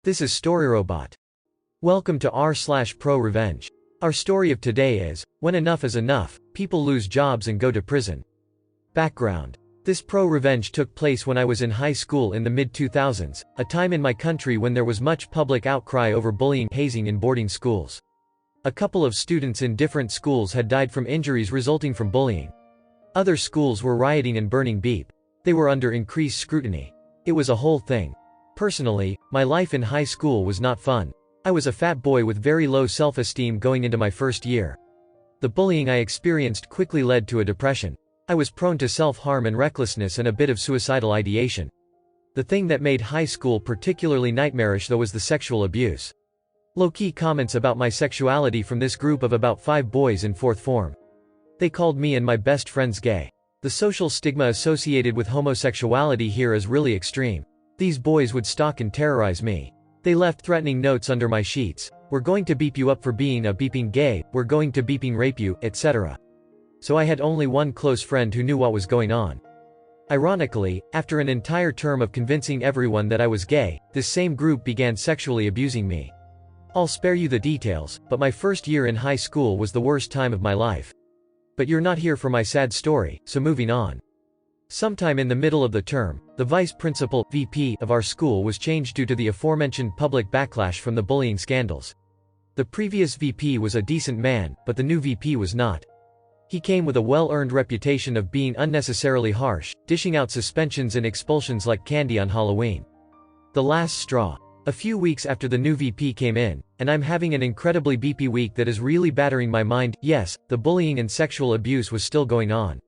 This is StoryRobot. Welcome to r/prorevenge. Our story of today is, when enough is enough, people lose jobs and go to prison. Background. This pro-revenge took place when I was in high school in the mid-2000s, a time in my country when there was much public outcry over bullying, hazing in boarding schools. A couple of students in different schools had died from injuries resulting from bullying. Other schools were rioting and burning beep. They were under increased scrutiny. It was a whole thing. Personally, my life in high school was not fun. I was a fat boy with very low self-esteem going into my first year. The bullying I experienced quickly led to a depression. I was prone to self-harm and recklessness and a bit of suicidal ideation. The thing that made high school particularly nightmarish though was the sexual abuse. Low-key comments about my sexuality from this group of about 5 boys in 4th form. They called me and my best friends gay. The social stigma associated with homosexuality here is really extreme. These boys would stalk and terrorize me. They left threatening notes under my sheets. We're going to beep you up for being a beeping gay, we're going to beeping rape you, etc. So I had only one close friend who knew what was going on. Ironically, after an entire term of convincing everyone that I was gay, this same group began sexually abusing me. I'll spare you the details, but my first year in high school was the worst time of my life. But you're not here for my sad story, so moving on. Sometime in the middle of the term, the vice principal, VP, of our school was changed due to the aforementioned public backlash from the bullying scandals. The previous VP was a decent man, but the new VP was not. He came with a well-earned reputation of being unnecessarily harsh, dishing out suspensions and expulsions like candy on Halloween. The last straw. A few weeks after the new VP came in, and I'm having an incredibly beepy week that is really battering my mind. Yes, the bullying and sexual abuse was still going on.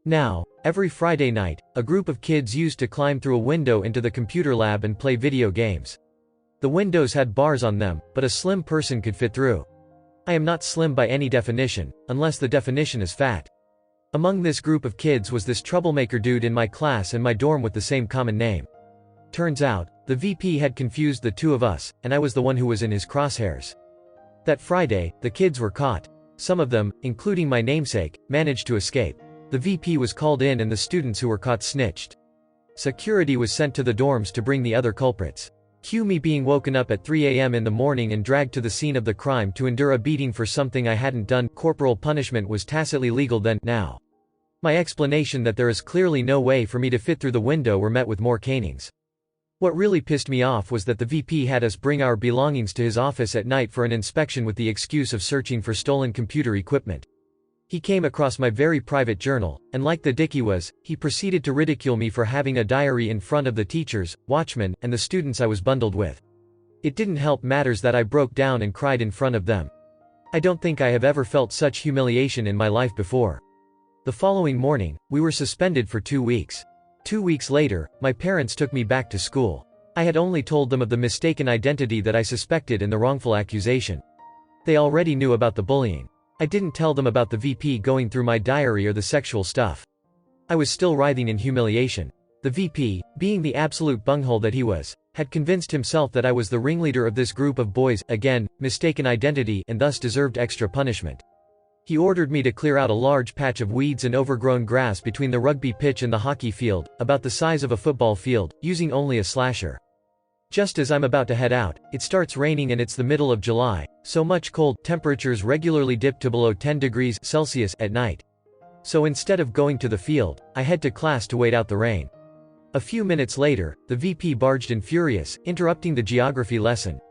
Now, every Friday night, a group of kids used to climb through a window into the computer lab and play video games. The windows had bars on them, but a slim person could fit through. I am not slim by any definition, unless the definition is fat. Among this group of kids was this troublemaker dude in my class and my dorm with the same common name. Turns out, the VP had confused the two of us, and I was the one who was in his crosshairs. That Friday, the kids were caught. Some of them, including my namesake, managed to escape. The VP was called in and the students who were caught snitched. Security was sent to the dorms to bring the other culprits. Cue me being woken up at 3 a.m. in the morning and dragged to the scene of the crime to endure a beating for something I hadn't done. Corporal punishment was tacitly legal then. Now. My explanation that there is clearly no way for me to fit through the window were met with more canings. What really pissed me off was that the VP had us bring our belongings to his office at night for an inspection with the excuse of searching for stolen computer equipment. He came across my very private journal, and like the dick he was, he proceeded to ridicule me for having a diary in front of the teachers, watchmen, and the students I was bundled with. It didn't help matters that I broke down and cried in front of them. I don't think I have ever felt such humiliation in my life before. The following morning, we were suspended for 2 weeks. 2 weeks later, my parents took me back to school. I had only told them of the mistaken identity that I suspected and the wrongful accusation. They already knew about the bullying. I didn't tell them about the VP going through my diary or the sexual stuff. I was still writhing in humiliation. The VP, being the absolute bunghole that he was, had convinced himself that I was the ringleader of this group of boys, again, mistaken identity, and thus deserved extra punishment. He ordered me to clear out a large patch of weeds and overgrown grass between the rugby pitch and the hockey field, about the size of a football field, using only a slasher. Just as I'm about to head out, it starts raining and it's the middle of July, so much cold temperatures regularly dip to below 10 degrees Celsius at night. So instead of going to the field, I head to class to wait out the rain. A few minutes later, the VP barged in furious, interrupting the geography lesson.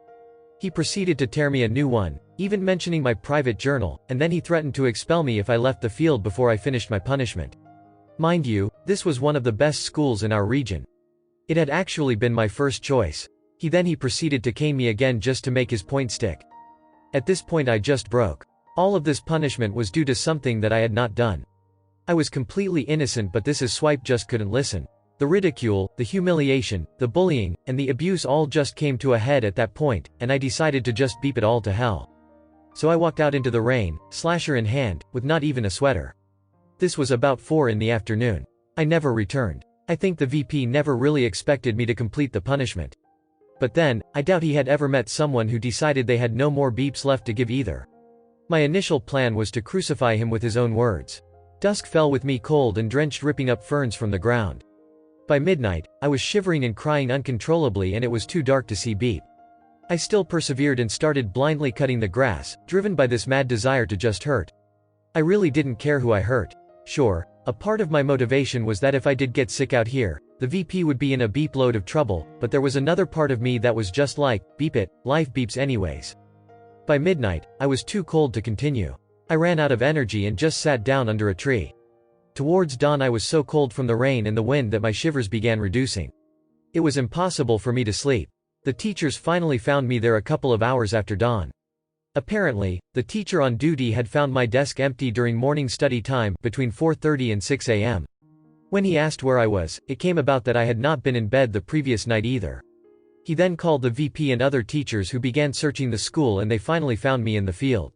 He proceeded to tear me a new one, even mentioning my private journal, and then he threatened to expel me if I left the field before I finished my punishment. Mind you, this was one of the best schools in our region. It had actually been my first choice. He proceeded to cane me again just to make his point stick. At this point I just broke. All of this punishment was due to something that I had not done. I was completely innocent, but this swipe just couldn't listen. The ridicule, the humiliation, the bullying, and the abuse all just came to a head at that point, and I decided to just beep it all to hell. So I walked out into the rain, slasher in hand, with not even a sweater. This was about 4 in the afternoon. I never returned. I think the VP never really expected me to complete the punishment. But then, I doubt he had ever met someone who decided they had no more beeps left to give either. My initial plan was to crucify him with his own words. Dusk fell with me cold and drenched, ripping up ferns from the ground. By midnight, I was shivering and crying uncontrollably and it was too dark to see beep. I still persevered and started blindly cutting the grass, driven by this mad desire to just hurt. I really didn't care who I hurt. Sure, a part of my motivation was that if I did get sick out here, the VP would be in a beep load of trouble, but there was another part of me that was just like, beep it, life beeps anyways. By midnight, I was too cold to continue. I ran out of energy and just sat down under a tree. Towards dawn I was so cold from the rain and the wind that my shivers began reducing. It was impossible for me to sleep. The teachers finally found me there a couple of hours after dawn. Apparently, the teacher on duty had found my desk empty during morning study time between 4:30 and 6 a.m. When he asked where I was, it came about that I had not been in bed the previous night either. He then called the VP and other teachers who began searching the school and they finally found me in the field.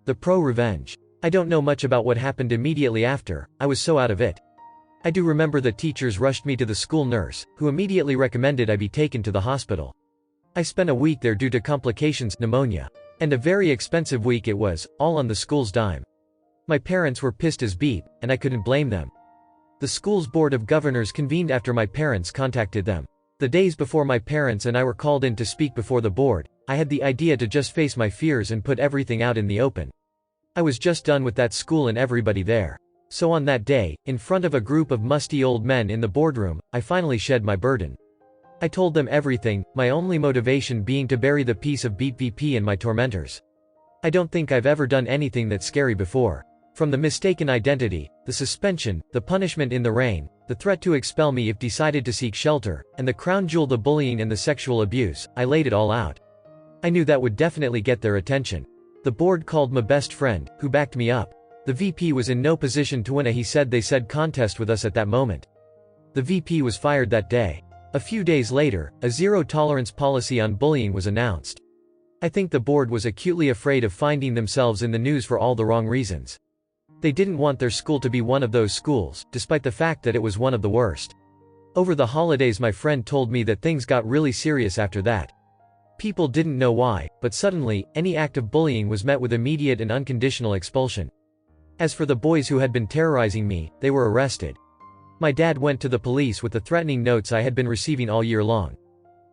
The pro-revenge. I don't know much about what happened immediately after, I was so out of it. I do remember the teachers rushed me to the school nurse, who immediately recommended I be taken to the hospital. I spent a week there due to complications, pneumonia. And a very expensive week it was, all on the school's dime. My parents were pissed as beep, and I couldn't blame them. The school's board of governors convened after my parents contacted them. The days before my parents and I were called in to speak before the board, I had the idea to just face my fears and put everything out in the open. I was just done with that school and everybody there. So on that day, in front of a group of musty old men in the boardroom, I finally shed my burden. I told them everything, my only motivation being to bury the peace of Beat VP and my tormentors. I don't think I've ever done anything that scary before. From the mistaken identity, the suspension, the punishment in the rain, the threat to expel me if decided to seek shelter, and the crown jewel the bullying and the sexual abuse, I laid it all out. I knew that would definitely get their attention. The board called my best friend, who backed me up. The VP was in no position to win a he said they said contest with us at that moment. The VP was fired that day. A few days later, a zero-tolerance policy on bullying was announced. I think the board was acutely afraid of finding themselves in the news for all the wrong reasons. They didn't want their school to be one of those schools, despite the fact that it was one of the worst. Over the holidays my friend told me that things got really serious after that. People didn't know why, but suddenly, any act of bullying was met with immediate and unconditional expulsion. As for the boys who had been terrorizing me, they were arrested. My dad went to the police with the threatening notes I had been receiving all year long.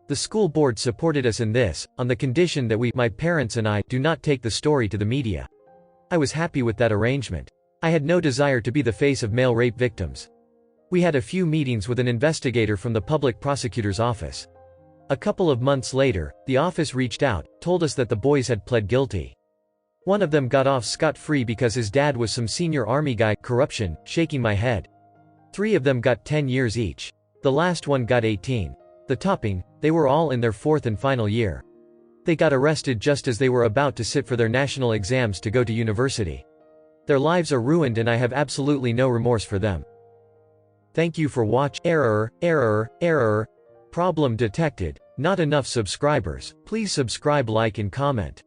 The school board supported us in this, on the condition that we, my parents and I, do not take the story to the media. I was happy with that arrangement. I had no desire to be the face of male rape victims. We had a few meetings with an investigator from the public prosecutor's office. A couple of months later, the office reached out, told us that the boys had pled guilty. One of them got off scot-free because his dad was some senior army guy, corruption, shaking my head. 3 of them got 10 years each. The last one got 18. The topping, they were all in their 4th and final year. They got arrested just as they were about to sit for their national exams to go to university. Their lives are ruined and I have absolutely no remorse for them. Thank you for watching. Error. Problem detected. Not enough subscribers. Please subscribe, like and comment.